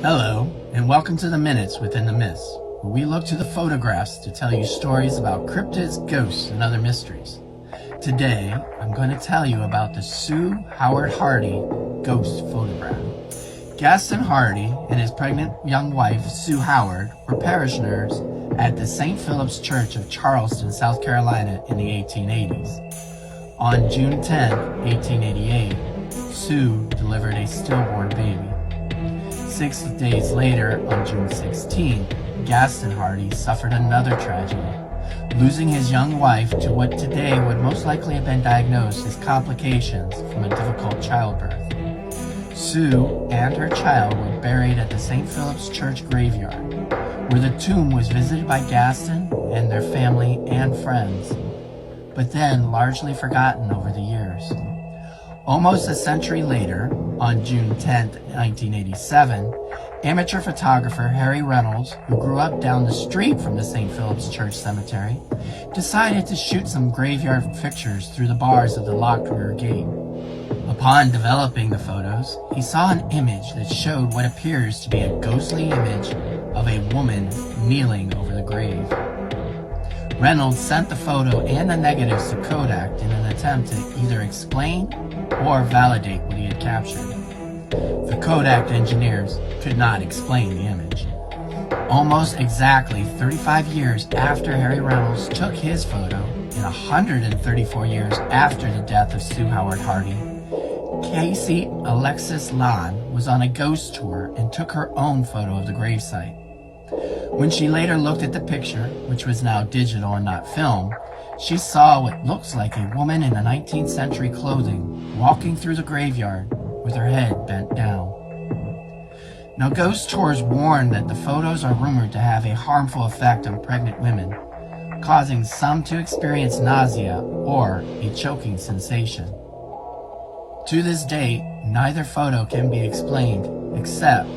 Hello, and welcome to the Minutes Within the Myths, where we look to the photographs to tell you stories about cryptids, ghosts, and other mysteries. Today, I'm going to tell you about the Sue Howard Hardy ghost photograph. Gaston Hardy and his pregnant young wife, Sue Howard, were parishioners at the St. Philip's Church of Charleston, South Carolina in the 1880s. On June 10, 1888, Sue delivered a stillborn baby. 6 days later, on June 16, Gaston Hardy suffered another tragedy, losing his young wife to what today would most likely have been diagnosed as complications from a difficult childbirth. Sue and her child were buried at the St. Philip's Church graveyard, where the tomb was visited by Gaston and their family and friends, but then largely forgotten over the years. Almost a century later, on June 10, 1987, amateur photographer Harry Reynolds, who grew up down the street from the St. Philip's Church Cemetery, decided to shoot some graveyard pictures through the bars of the locked rear gate. Upon developing the photos, he saw an image that showed what appears to be a ghostly image of a woman kneeling over the grave. Reynolds sent the photo and the negatives to Kodak in an attempt to either explain or validate what he had captured. The Kodak engineers could not explain the image. Almost exactly 35 years after Harry Reynolds took his photo, and 134 years after the death of Sue Howard Hardy, Casey Alexis Lon was on a ghost tour and took her own photo of the gravesite. When she later looked at the picture, which was now digital and not film, she saw what looks like a woman in a 19th century clothing walking through the graveyard with her head bent down. Now, ghost tours warn that the photos are rumored to have a harmful effect on pregnant women, causing some to experience nausea or a choking sensation. To this date, neither photo can be explained except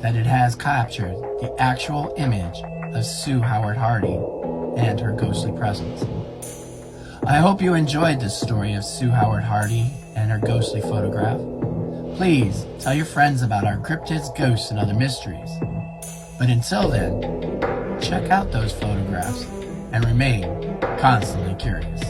that it has captured the actual image of Sue Howard Hardy and her ghostly presence. I hope you enjoyed this story of Sue Howard Hardy and her ghostly photograph. Please tell your friends about our cryptids, ghosts, and other mysteries. But until then, check out those photographs and remain constantly curious.